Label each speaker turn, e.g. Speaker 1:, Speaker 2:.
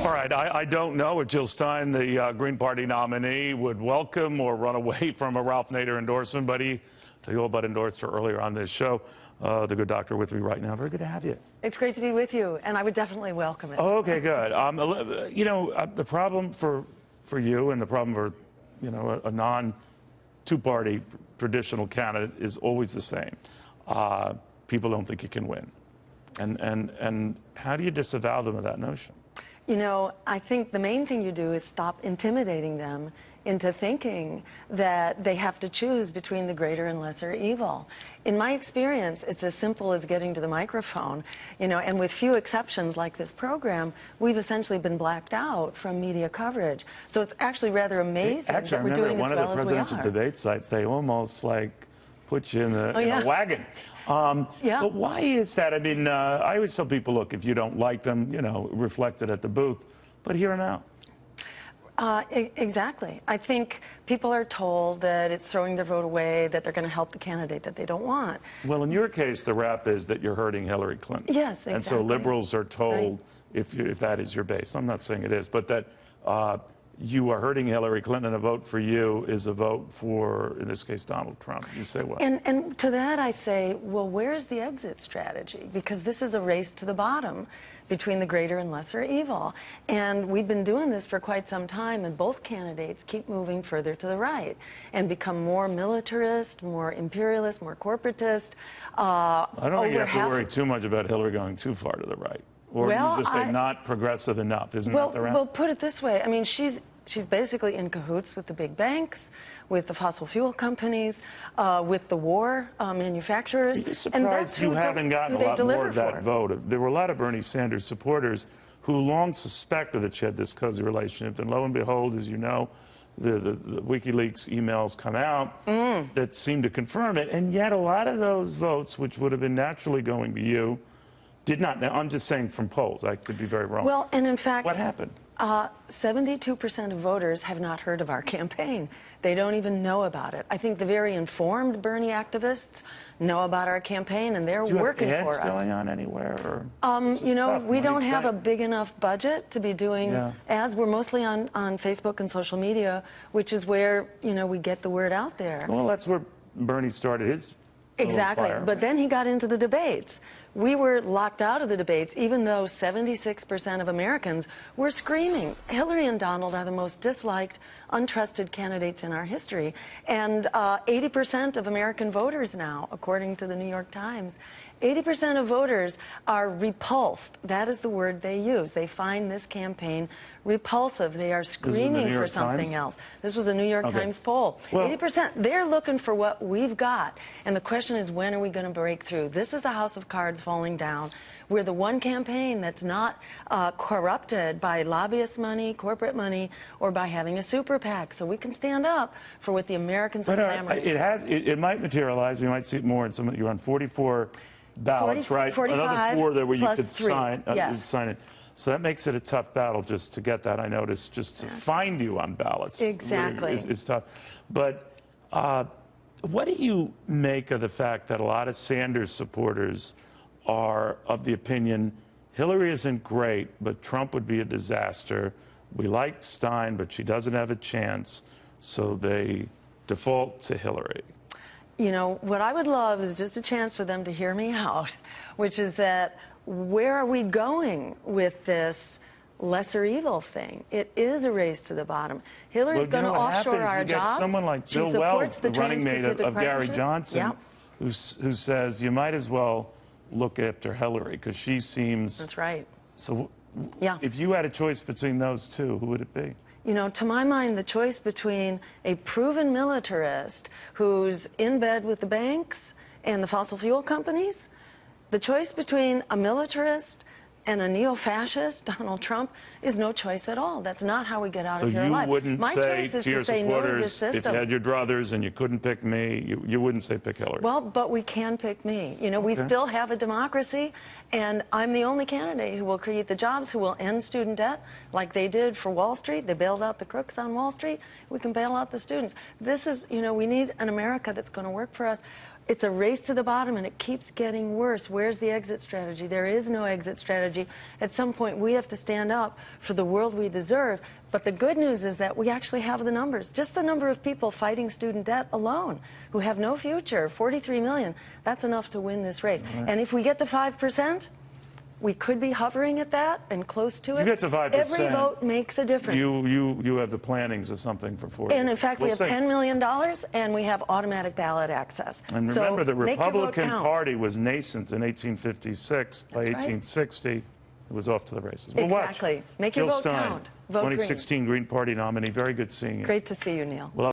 Speaker 1: All right, I don't know if Jill Stein, the Green Party nominee, would welcome or run away from a Ralph Nader endorsement, but he told you all about endorsed her earlier on this show. The good doctor with me right now. Very good to have you.
Speaker 2: It's great to be with you, and I would definitely welcome it.
Speaker 1: Okay, good. You know, the problem for you and the problem for, you know, a non-two-party traditional candidate is always the same. People don't think you can win. And how do you disavow them of that notion?
Speaker 2: You know, I think the main thing you do is stop intimidating them into thinking that they have to choose between the greater and lesser evil. In my experience, it's as simple as getting to the microphone, you know, and with few exceptions like this program, we've essentially been blacked out from media coverage. So it's actually rather amazing that we're doing as well as we are.
Speaker 1: Actually, I remember one of the presidential debate sites, they almost like put you in a wagon. But why is that? I mean, I always tell people, look, if you don't like them, you know, reflect it at the booth. But here and now.
Speaker 2: Exactly. I think people are told that it's throwing their vote away, that they're going to help the candidate that they don't want.
Speaker 1: Well, in your case, the rap is that you're hurting Hillary Clinton.
Speaker 2: Yes, exactly.
Speaker 1: And so liberals are told, if that is your base, I'm not saying it is, but that you are hurting Hillary Clinton, and a vote for you is a vote for, in this case, Donald Trump. You say what?
Speaker 2: And to that I say, well, where's the exit strategy? Because this is a race to the bottom between the greater and lesser evil. And we've been doing this for quite some time, and both candidates keep moving further to the right and become more militarist, more imperialist, more corporatist.
Speaker 1: I don't think you have to worry too much about Hillary going too far to the right. Or you just say not progressive enough. Isn't that the route?
Speaker 2: Well, put it this way. I mean, she's basically in cahoots with the big banks, with the fossil fuel companies, with the war manufacturers.
Speaker 1: Are you surprised you haven't gotten a lot more of that vote? There were a lot of Bernie Sanders supporters who long suspected that she had this cozy relationship. And lo and behold, as you know, the WikiLeaks emails come out that seem to confirm it. And yet a lot of those votes, which would have been naturally going to you, did not. Now, I'm just saying from polls. I could be very wrong.
Speaker 2: Well, and in fact,
Speaker 1: what happened?
Speaker 2: 72% of voters have not heard of our campaign. They don't even know about it. I think the very informed Bernie activists know about our campaign, and they're working for us.
Speaker 1: Do you have ads going on anywhere? Or
Speaker 2: you know, we don't have a big enough budget to be doing ads. We're mostly on Facebook and social media, which is where, you know, we get the word out there.
Speaker 1: Well, that's where Bernie started his
Speaker 2: Exactly. But then he got into the debates. We were locked out of the debates, even though 76% of Americans were screaming, Hillary and Donald are the most disliked, untrusted candidates in our history. And 80% of American voters now, according to the New York Times, 80% of voters are repulsed. That is the word they use. They find this campaign repulsive. They are screaming for something else. This was a New York Times poll. 80%. They're looking for what we've got. And the question is, when are we going to break through? This is a house of cards falling down. We're the one campaign that's not corrupted by lobbyist money, corporate money, or by having a super PAC. So we can stand up for what the Americans are clamoring for.
Speaker 1: It might materialize. We might see it more in some. You're on 44 ballots, right?
Speaker 2: 45
Speaker 1: Another 4 there where you could sign it. So that makes it a tough battle just to get that. I noticed just to find you on ballots.
Speaker 2: Exactly.
Speaker 1: Is tough. But what do you make of the fact that a lot of Sanders supporters are of the opinion Hillary isn't great, but Trump would be a disaster. We like Stein, but she doesn't have a chance, so they default to Hillary?
Speaker 2: You know, what I would love is just a chance for them to hear me out, which is that where are we going with this lesser evil thing? It is a race to the bottom. Hillary's going to offshore our jobs.
Speaker 1: Someone like Bill Weld, the running mate of Gary Johnson, who says you might as well look after Hillary because she seems...
Speaker 2: That's right.
Speaker 1: So if you had a choice between those two, who would it be?
Speaker 2: You know, to my mind, the choice between a proven militarist who's in bed with the banks and the fossil fuel companies, the choice between a militarist and a neo-fascist, Donald Trump, is no choice at all. That's not how we get out of here alive.
Speaker 1: So you wouldn't say to your supporters, if you had your druthers and you couldn't pick me, you wouldn't say pick Hillary?
Speaker 2: Well, but we can pick me. You know, we still have a democracy, and I'm the only candidate who will create the jobs, who will end student debt like they did for Wall Street. They bailed out the crooks on Wall Street. We can bail out the students. This is, you know, we need an America that's going to work for us. It's a race to the bottom, and it keeps getting worse. Where's the exit strategy? There is no exit strategy. At some point, we have to stand up for the world we deserve. But the good news is that we actually have the numbers. Just the number of people fighting student debt alone who have no future, 43 million, that's enough to win this race.
Speaker 1: Right.
Speaker 2: And if we get to 5%, we could be hovering at that and close to it.
Speaker 1: You get to 5%.
Speaker 2: Every vote makes a difference.
Speaker 1: You have the plannings of something for 40.
Speaker 2: And in fact,
Speaker 1: we'll
Speaker 2: we have $10 million, and we have automatic ballot access.
Speaker 1: And remember,
Speaker 2: so
Speaker 1: the Republican
Speaker 2: count.
Speaker 1: Party was nascent in 1856. By 1860, it was off to the races. We'll
Speaker 2: exactly.
Speaker 1: watch.
Speaker 2: Make your
Speaker 1: Jill
Speaker 2: vote
Speaker 1: Stein,
Speaker 2: count. Vote
Speaker 1: 2016 Green Party nominee. Very good seeing you.
Speaker 2: Great to see you, Neil.
Speaker 1: Well,